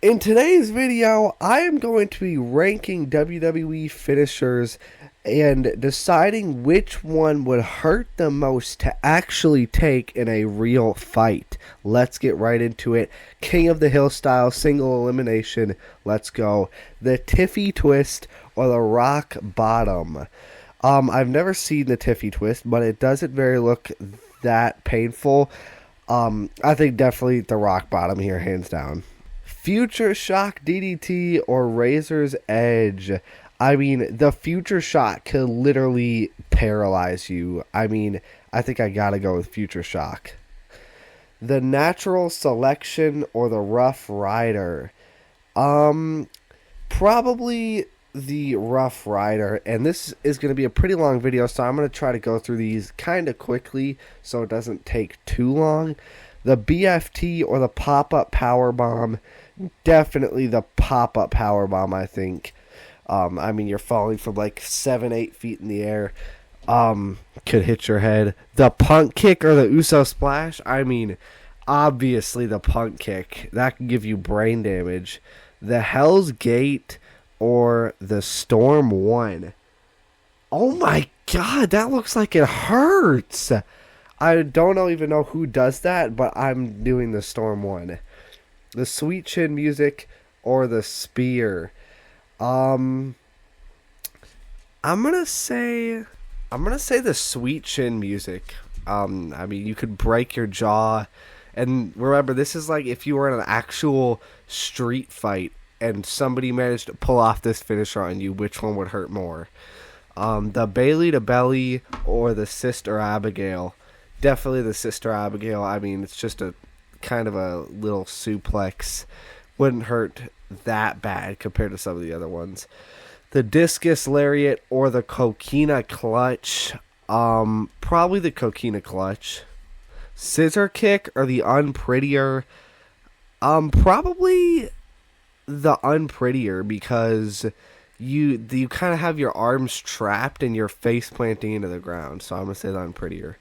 In today's video, I am going to be ranking WWE finishers and deciding which one would hurt the most to actually take in a real fight. Let's get right into it. King of the Hill style, single elimination. Let's go. The Tiffy Twist or the Rock Bottom. I've never seen the Tiffy Twist, but it doesn't very look that painful. I think definitely the Rock Bottom here, hands down. Future Shock DDT or Razor's Edge. I mean, the Future Shock could literally paralyze you. I mean, I think I gotta go with Future Shock. The Natural Selection or the Rough Rider. Probably the Rough Rider, and this is going to be a pretty long video, so I'm going to try to go through these kind of quickly so it doesn't take too long. The BFT or the Pop-Up Powerbomb. Definitely the Pop-Up Powerbomb, I think. I mean, you're falling from like 7-8 feet in the air. Could hit your head. The Punk Kick or the Uso Splash. I mean, obviously the Punk Kick. That can give you brain damage. The Hell's Gate or the Storm 1. Oh my god, that looks like it hurts. I don't even know who does that, but I'm doing the Storm 1. The Sweet Chin Music or the Spear. I'm gonna say the Sweet Chin Music. I mean, you could break your jaw, and remember, this is like if you were in an actual street fight and somebody managed to pull off this finisher on you, which one would hurt more? The Bailey to Belly or the Sister Abigail. Definitely the Sister Abigail. I mean, it's just a kind of a little suplex. Wouldn't hurt that bad compared to some of the other ones. The Discus Lariat or the Coquina Clutch. Probably the Coquina Clutch. Scissor Kick or the Unprettier. Probably the Unprettier, because you kind of have your arms trapped and you're face planting into the ground. So I'm gonna say the Unprettier.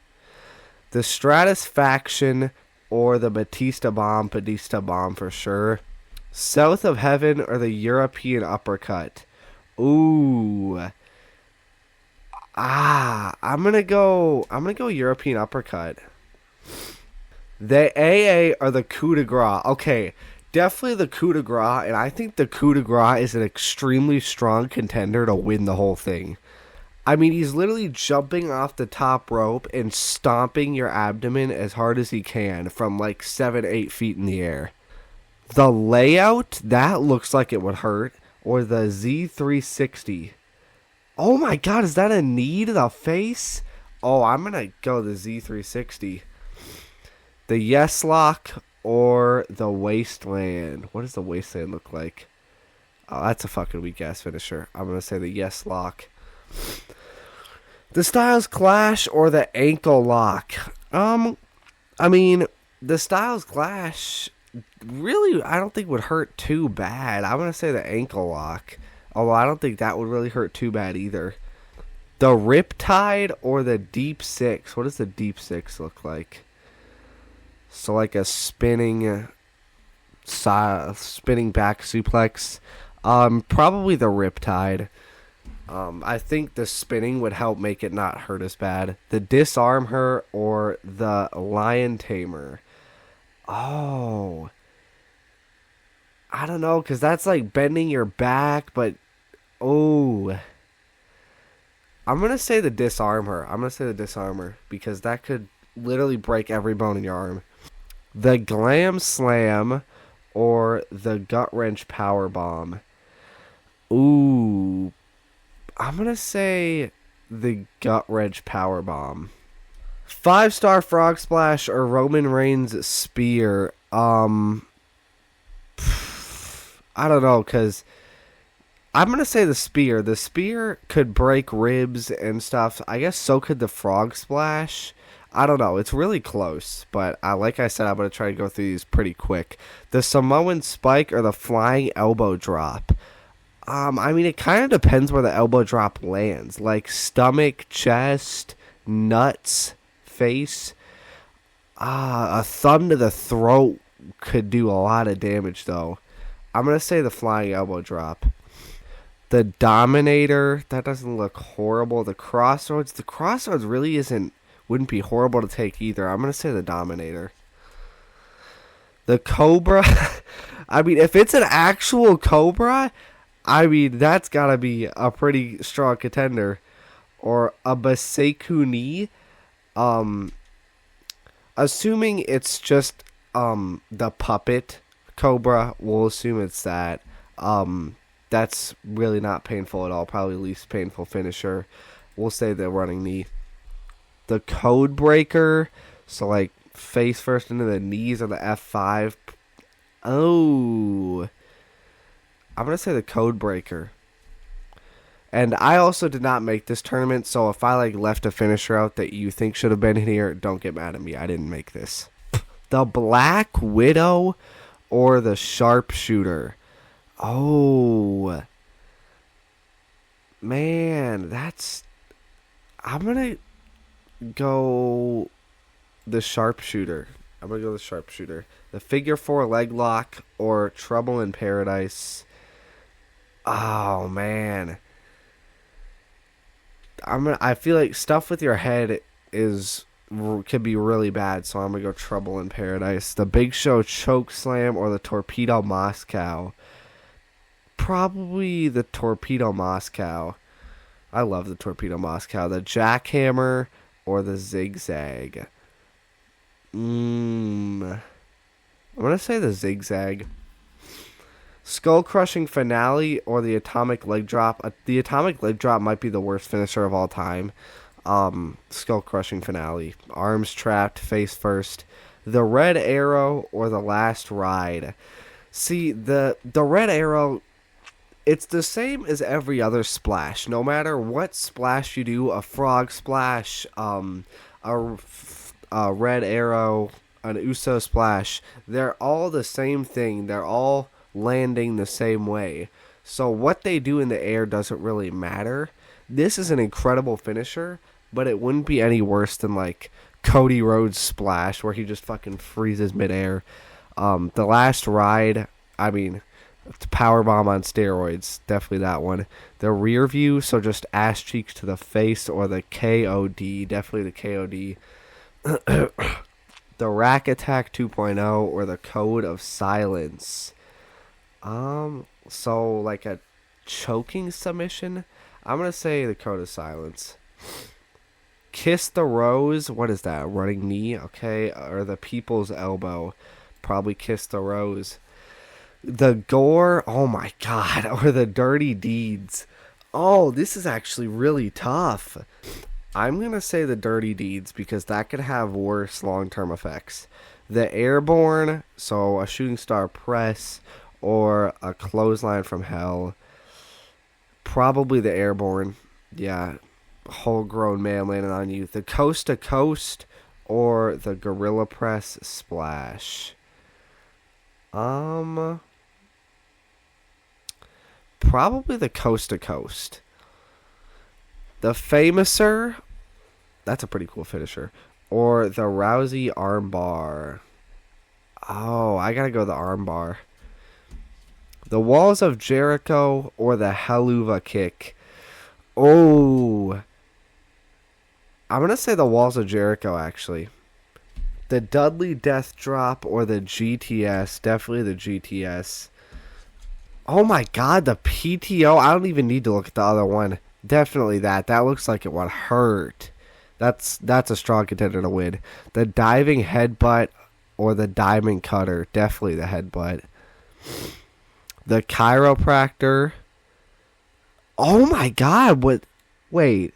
The Stratisfaction or the Batista Bomb for sure. South of Heaven or the European Uppercut. Ooh. I'm gonna go European Uppercut. The AA or the Coup de Grace. Okay, definitely the Coup de Grace, and I think the Coup de Grace is an extremely strong contender to win the whole thing. I mean, he's literally jumping off the top rope and stomping your abdomen as hard as he can from like 7-8 feet in the air. The Layout, that looks like it would hurt. Or the Z360. Oh my god, is that a knee to the face? Oh, I'm going to go the Z360. The Yes Lock or the Wasteland. What does the Wasteland look like? Oh, that's a fucking weak ass finisher. I'm going to say the Yes Lock. The Styles Clash or the Ankle Lock. I mean, the Styles Clash really, I don't think would hurt too bad. I'm going to say the Ankle Lock. Although I don't think that would really hurt too bad either. The Riptide or the Deep Six. What does the Deep Six look like? So like a spinning back suplex. Probably the Riptide. I think the spinning would help make it not hurt as bad. The Disarm Her or the Lion Tamer. Oh. I don't know, because that's like bending your back, but... Oh. I'm going to say the Disarm Her. Because that could literally break every bone in your arm. The Glam Slam or the Gut Wrench Powerbomb. Ooh. I'm going to say the Gut Wrench Powerbomb. 5-star Frog Splash or Roman Reigns Spear. I don't know, because I'm going to say the Spear. The Spear could break ribs and stuff. I guess so could the Frog Splash. I don't know. It's really close. But like I said, I'm going to try to go through these pretty quick. The Samoan Spike or the Flying Elbow Drop. I mean, it kind of depends where the elbow drop lands. Like stomach, chest, nuts, face. A thumb to the throat could do a lot of damage, though. I'm going to say the flying elbow drop. The Dominator, that doesn't look horrible. The Crossroads really wouldn't be horrible to take either. I'm going to say the Dominator. The Cobra, I mean, if it's an actual Cobra, I mean, that's got to be a pretty strong contender. Or a Baseku Ni. Assuming it's just the puppet Cobra, we'll assume it's that. That's really not painful at all. Probably least painful finisher. We'll say the running knee. The Code Breaker, so like face first into the knees on the F5. Oh, I'm gonna say the Code Breaker. And I also did not make this tournament, so if I like left a finisher out that you think should have been here, don't get mad at me. I didn't make this. The Black Widow or the Sharpshooter. Oh, man, I'm going to go the Sharpshooter. The Figure 4 leg lock or Trouble in Paradise. Oh, man. I feel like stuff with your head could be really bad, so I'm going to go Trouble in Paradise. The Big Show Choke Slam or the Torpedo Moscow. Probably the Torpedo Moscow. I love the Torpedo Moscow. The Jackhammer or the Zigzag. I'm going to say the Zigzag. Skull Crushing Finale or the Atomic Leg Drop. The Atomic Leg Drop might be the worst finisher of all time. Skull Crushing Finale. Arms trapped, face first. The Red Arrow or the Last Ride. See, the Red Arrow, it's the same as every other splash. No matter what splash you do, a frog splash, a red arrow, an Uso splash, they're all the same thing. They're all landing the same way. So what they do in the air doesn't really matter. This is an incredible finisher, but it wouldn't be any worse than like Cody Rhodes' splash where he just fucking freezes midair. The Last Ride, I mean, Powerbomb on steroids, definitely that one. The Rear View, so just ass cheeks to the face, or the KOD, definitely the KOD. The Rack Attack 2.0 or the Code of Silence. So like a choking submission, I'm gonna say the Code of Silence. Kiss the Rose, what is that? Running knee, okay, or the People's Elbow, probably Kiss the Rose. The Gore, oh my god, or the Dirty Deeds. Oh, this is actually really tough. I'm going to say the Dirty Deeds because that could have worse long-term effects. The Airborne, so a Shooting Star Press or a Clothesline from Hell. Probably the Airborne. Yeah, whole grown man landing on you. The Coast to Coast or the Gorilla Press Splash. Probably the Coast to Coast. The Famouser, that's a pretty cool finisher. Or the Rousey Armbar. Oh, I gotta go the Armbar. The Walls of Jericho or the Helluva Kick. Oh, I'm gonna say the Walls of Jericho actually. The Dudley Death Drop or the GTS, definitely the GTS. Oh my god, the PTO. I don't even need to look at the other one. Definitely that. That looks like it would hurt. That's a strong contender to win. The Diving Headbutt or the Diamond Cutter. Definitely the headbutt. The Chiropractor. Oh my god, what? Wait.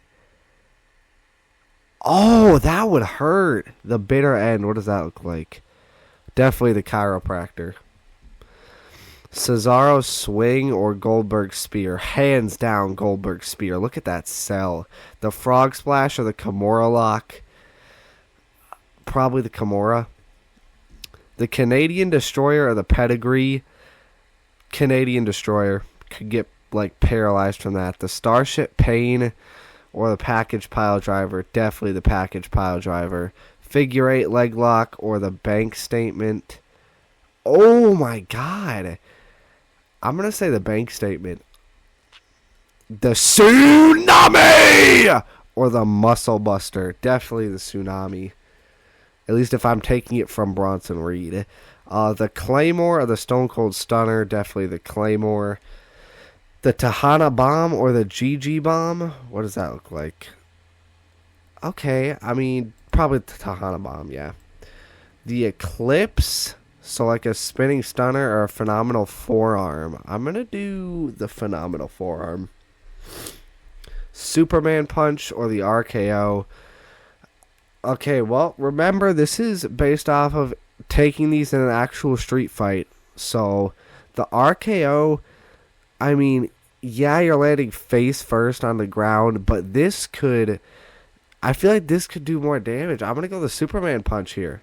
Oh, that would hurt. The Bitter End. What does that look like? Definitely the Chiropractor. Cesaro Swing or Goldberg Spear. Hands down Goldberg Spear. Look at that sell. The Frog Splash or the Kimura Lock. Probably the Kimura. The Canadian Destroyer or the Pedigree. Canadian Destroyer. Could get like paralyzed from that. The Starship Pain or the Package Pile Driver. Definitely the Package Pile Driver. Figure 8 Leg Lock or the Bank Statement. Oh my god. I'm going to say the bank statement. The Tsunami! Or the Muscle Buster. Definitely the Tsunami. At least if I'm taking it from Bronson Reed. The Claymore or the Stone Cold Stunner. Definitely the Claymore. The Tahana Bomb or the GG Bomb. What does that look like? Okay, I mean, probably the Tahana Bomb, yeah. The Eclipse. So like a spinning stunner or a phenomenal forearm. I'm going to do the phenomenal forearm. Superman Punch or the RKO. Okay, well, remember, this is based off of taking these in an actual street fight. So, the RKO, I mean, yeah, you're landing face first on the ground, but this could, I feel like this could do more damage. I'm going to go the Superman Punch here.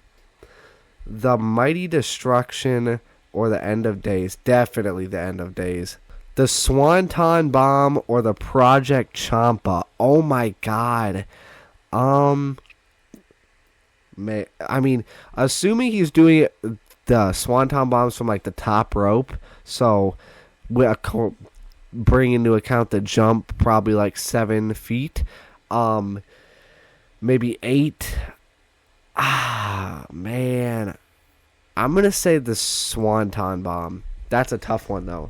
The Mighty Destruction or the End of Days. Definitely the End of Days. The Swanton Bomb or the Project Champa. Oh my god. I mean, assuming he's doing the Swanton Bombs from like the top rope, so bring into account the jump, probably like 7 feet. Maybe 8. Man. I'm going to say the Swanton Bomb. That's a tough one, though.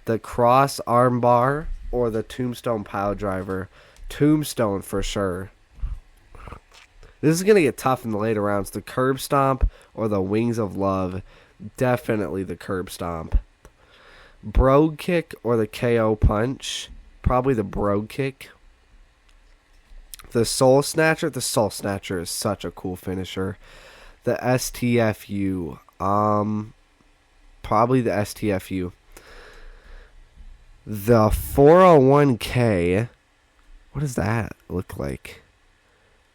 The Cross Armbar or the Tombstone Pile Driver. Tombstone for sure. This is going to get tough in the later rounds. The Curb Stomp or the Wings of Love. Definitely the Curb Stomp. Brogue Kick or the KO Punch. Probably the Brogue Kick. The Soul Snatcher. The Soul Snatcher is such a cool finisher. The STFU. Probably the STFU. The 401k. What does that look like?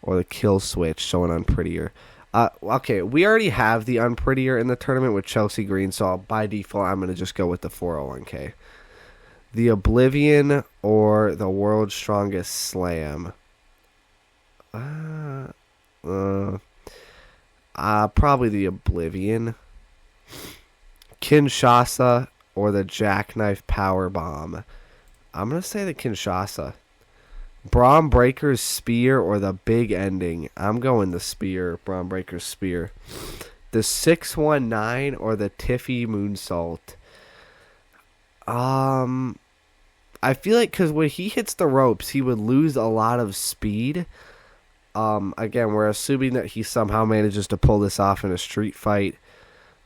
Or the Kill Switch, so an Unprettier. Okay, we already have the Unprettier in the tournament with Chelsea Green, so by default, I'm going to just go with the 401k. The Oblivion or the World's Strongest Slam. Probably the Oblivion. Kinshasa or the Jackknife Power Bomb. I'm going to say the Kinshasa. Braun Breaker's Spear or the Big Ending. I'm going the Spear. Braun Breaker's Spear. The 619 or the Tiffy Moonsault. I feel like because when he hits the ropes, he would lose a lot of speed. Again, we're assuming that he somehow manages to pull this off in a street fight,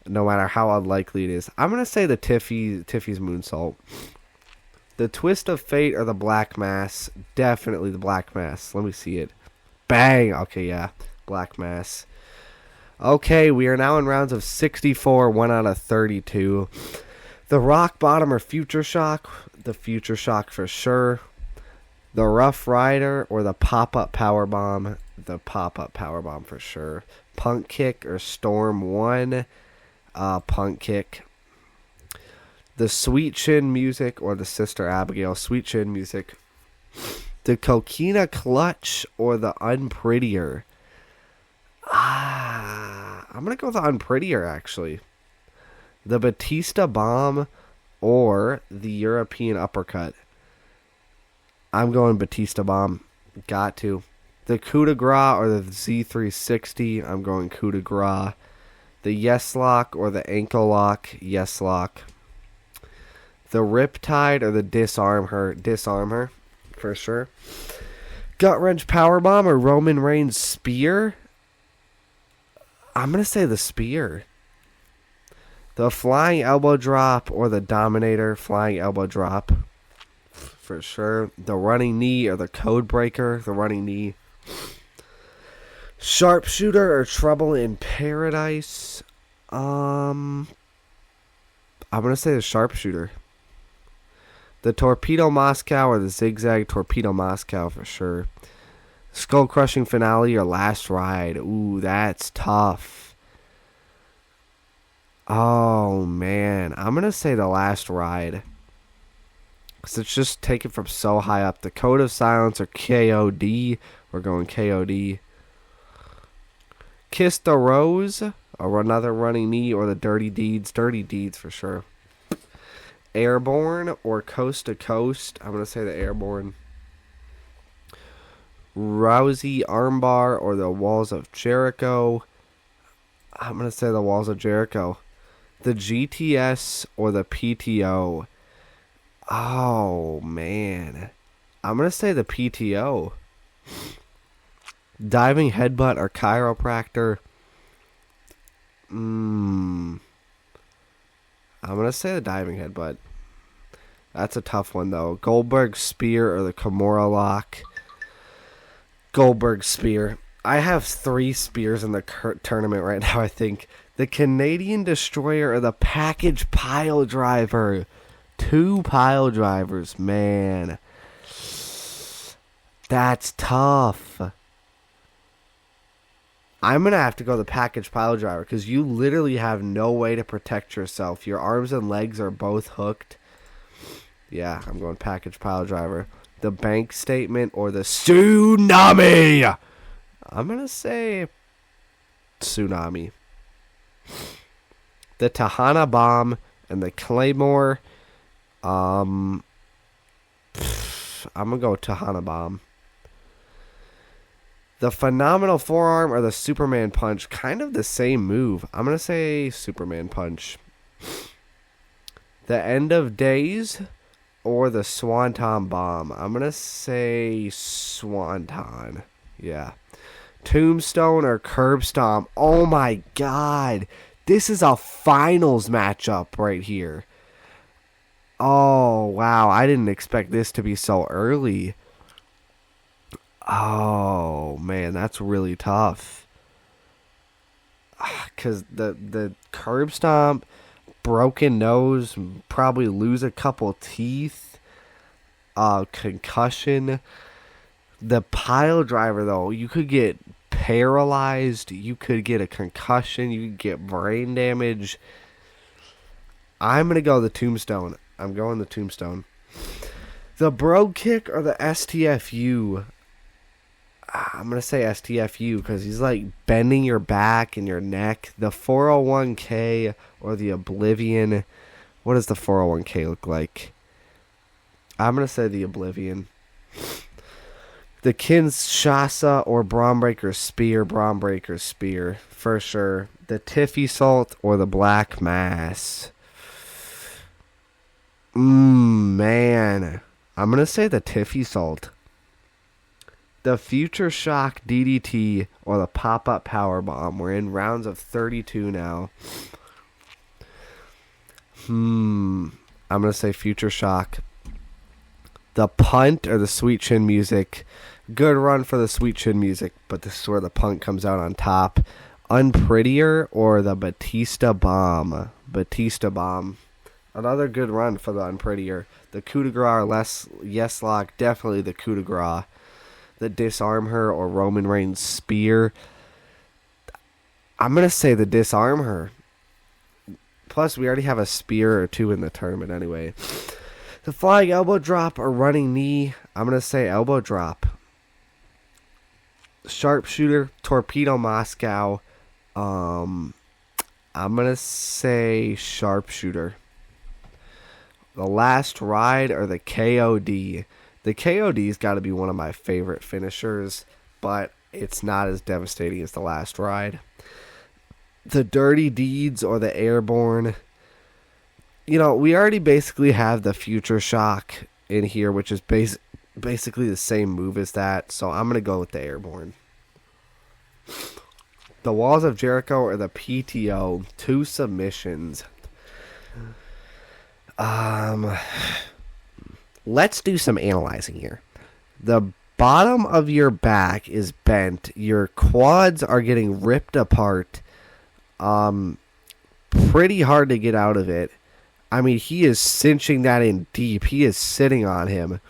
no matter how unlikely it is. I'm going to say the Tiffy's Moonsault. The Twist of Fate or the Black Mass. Definitely the Black Mass. Let me see it. Bang! Okay, yeah. Black Mass. Okay, we are now in rounds of 64, 1 out of 32. The Rock Bottom or Future Shock. The Future Shock for sure. The Rough Rider or the Pop-Up Power Bomb. The Pop-Up Power Bomb for sure. Punk Kick or Storm 1. Punk Kick. The Sweet Chin Music or the Sister Abigail. Sweet Chin Music. The Coquina Clutch or the Unprettier. I'm going to go with the Unprettier, actually. The Batista Bomb or the European Uppercut. I'm going Batista Bomb. Got to. The Coup de Grace or the Z360. I'm going Coup de Grace. The Yes Lock or the Ankle Lock. Yes Lock. The Riptide or the Disarm Her, for sure. Gut Wrench Powerbomb or Roman Reigns Spear. I'm going to say the Spear. The Flying Elbow Drop or the Dominator Flying Elbow Drop, for sure. The Running Knee or the Code Breaker. The Running Knee. Sharpshooter or Trouble in Paradise. I'm going to say the Sharpshooter. The Torpedo Moscow or the Zigzag Torpedo Moscow for sure. Skull Crushing Finale or Last Ride. Ooh, that's tough. Oh, man. I'm going to say the Last Ride. Because it's just taken from so high up. The Code of Silence or KOD. We're going KOD. Kiss the Rose or another Running Knee or the Dirty Deeds. Dirty Deeds for sure. Airborne or Coast to Coast. I'm going to say the Airborne. Rousey armbar or the Walls of Jericho. I'm going to say the Walls of Jericho. The GTS or the PTO. Oh, man. I'm going to say the PTO. Diving headbutt or chiropractor. I'm going to say the diving headbutt. That's a tough one, though. Goldberg spear or the Kimura lock. Goldberg spear. I have 3 spears in the tournament right now, I think. The Canadian Destroyer or the package pile driver. 2 pile drivers, man. That's tough. I'm going to have to go the package pile driver because you literally have no way to protect yourself. Your arms and legs are both hooked. Yeah, I'm going package pile driver. The bank statement or the tsunami. I'm going to say tsunami. The Tahana bomb and the Claymore. I'm going to go Tahana bomb. The phenomenal forearm or the Superman punch. Kind of the same move. I'm going to say Superman punch. The end of days or the Swanton bomb. I'm going to say Swanton. Yeah. Tombstone or curb stomp. Oh my god. This is a finals matchup right here. Oh, wow. I didn't expect this to be so early. Oh, man. That's really tough. Because the curb stomp, broken nose, probably lose a couple teeth, concussion. The pile driver, though, you could get paralyzed, you could get a concussion, you could get brain damage. I'm going to go the tombstone. I'm going the tombstone. The bro kick or the STFU. I'm going to say STFU because he's like bending your back and your neck. The 401k or the Oblivion. What does the 401k look like? I'm going to say the Oblivion. The Kinshasa or Bromebreaker Spear. Bromebreaker Spear for sure. The Tiffy Salt or the Black Mass. Man. I'm going to say the Tiffy Salt. The Future Shock DDT or the Pop-Up Power Bomb. We're in rounds of 32 now. I'm going to say Future Shock. The Punt or the Sweet Chin Music. Good run for the Sweet Chin Music, but this is where the punt comes out on top. Unprettier or the Batista Bomb. Batista Bomb. Another good run for the Unprettier. The coup de grace or yes lock. Definitely the coup de grace. The Disarm Her or Roman Reigns Spear. I'm going to say the Disarm Her. Plus, we already have a spear or 2 in the tournament anyway. The Flying Elbow Drop or Running Knee. I'm going to say Elbow Drop. Sharpshooter, Torpedo Moscow. I'm going to say Sharpshooter. The Last Ride or the KOD. The KOD's got to be one of my favorite finishers, but it's not as devastating as the Last Ride. The Dirty Deeds or the Airborne. You know, we already basically have the Future Shock in here, which is basically the same move as that, so I'm going to go with the Airborne. The Walls of Jericho or the PTO. 2 submissions. Let's do some analyzing here. The bottom of your back is bent. Your quads are getting ripped apart. Pretty hard to get out of it. I mean, he is cinching that in deep. He is sitting on him.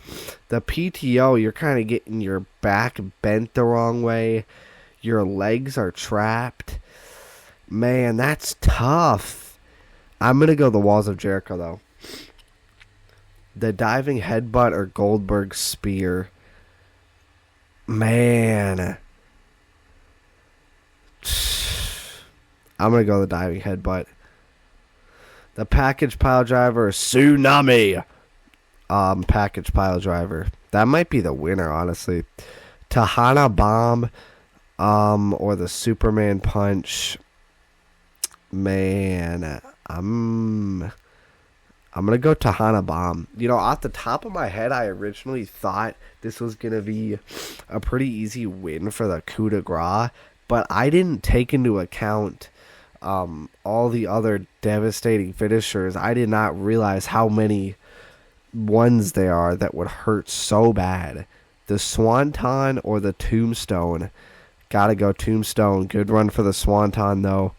The PTO, you're kind of getting your back bent the wrong way. Your legs are trapped. Man, that's tough. I'm going to go the Walls of Jericho, though. The Diving Headbutt or Goldberg Spear. Man. I'm going to go the Diving Headbutt. The package pile driver, Tsunami. Package pile driver. That might be the winner, honestly. Tahana Bomb, or the Superman Punch. Man, I'm gonna go Tahana Bomb. You know, off the top of my head, I originally thought this was gonna be a pretty easy win for the coup de grace, but I didn't take into account all the other devastating finishers. I did not realize how many ones there are that would hurt so bad. The Swanton or the Tombstone. Gotta go Tombstone. Good run for the Swanton, though.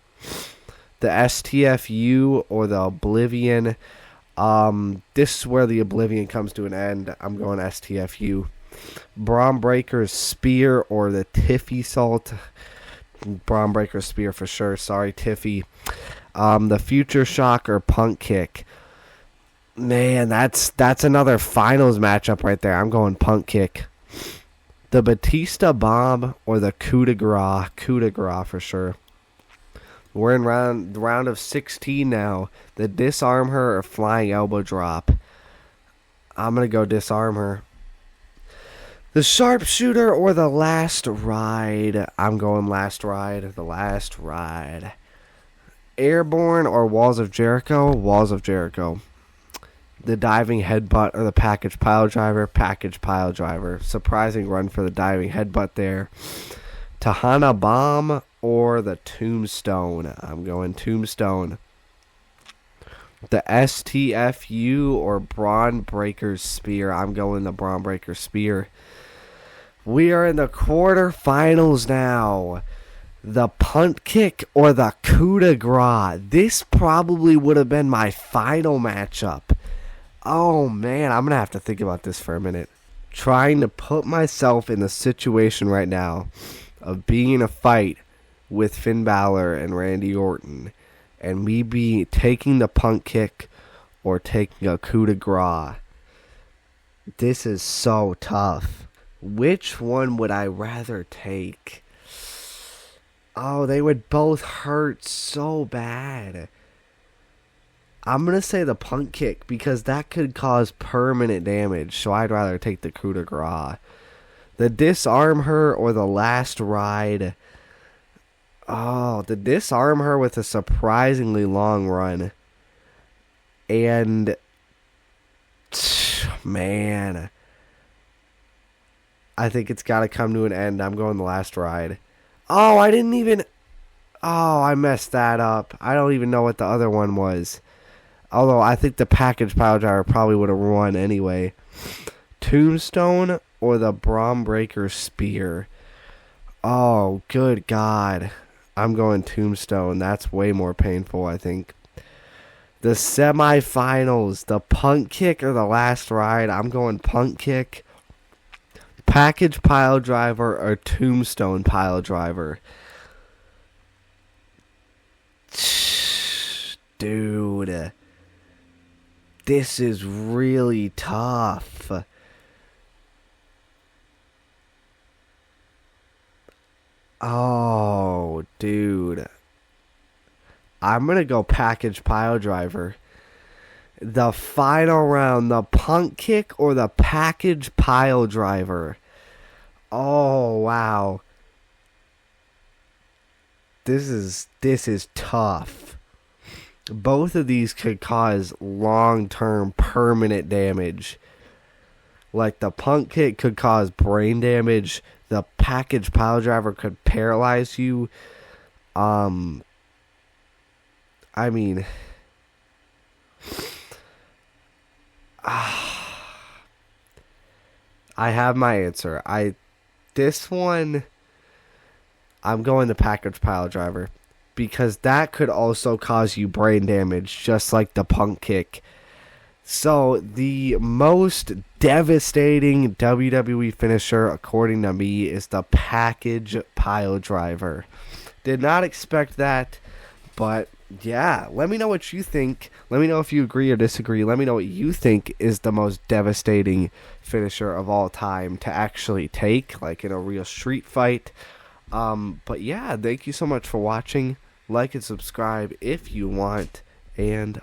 The STFU or the Oblivion. This is where the Oblivion comes to an end. I'm going STFU. Braun Breaker's Spear or the Tiffy Salt. Braun Breaker's Spear for sure. Sorry, Tiffy. The Future Shock or Punk Kick. Man, that's another finals matchup right there. I'm going Punk Kick. The Batista Bomb or the Coup de Grace. Coup de Grace for sure. We're in round of 16 now. The Disarm Her or Flying Elbow Drop. I'm going to go Disarm Her. The Sharpshooter or the Last Ride. I'm going Last Ride. The Last Ride. Airborne or Walls of Jericho. Walls of Jericho. The Diving Headbutt or the Package Pile Driver. Package Pile Driver. Surprising run for the Diving Headbutt there. Tahana Bomb or the Tombstone. I'm going Tombstone. The STFU or Braun Breaker's Spear. I'm going the Braun Breaker Spear. We are in the quarterfinals now. The Punt Kick or the Coup de Grace. This probably would have been my final matchup. Oh man, I'm going to have to think about this for a minute. Trying to put myself in the situation right now of being in a fight with Finn Balor and Randy Orton, and me be taking the Punt Kick or taking a Coup de Grace. This is so tough. Which one would I rather take? Oh, they would both hurt so bad. I'm going to say the Punt Kick because that could cause permanent damage, so I'd rather take the Coup de Grace. The Disarm Her or the Last Ride. Oh, the Disarm Her with a surprisingly long run. And, man, I think it's got to come to an end. I'm going the Last Ride. Oh, I messed that up. I don't even know what the other one was. Although I think the Package Pile Driver probably would have won anyway. Tombstone or the Braun Breaker Spear. Oh, good God. I'm going Tombstone. That's way more painful, I think. The semifinals. The Punt Kick or the Last Ride. I'm going Punt Kick. Package Pile Driver or Tombstone Pile Driver. Dude. This is really tough. Oh, dude. I'm going to go Package Pile Driver. The final round, the Punt Kick or the Package Pile Driver. Oh, wow. This is tough. Both of these could cause long-term permanent damage. Like the Punt Kick could cause brain damage. The Package Pile Driver could paralyze you. I mean, I have my answer. This one, I'm going the Package Pile Driver. Because that could also cause you brain damage, just like the Punt Kick. So, the most devastating WWE finisher, according to me, is the Package Pile Driver. Did not expect that, but yeah, let me know what you think. Let me know if you agree or disagree. Let me know what you think is the most devastating finisher of all time to actually take, like in a real street fight. But yeah, thank you so much for watching. Like and subscribe if you want, and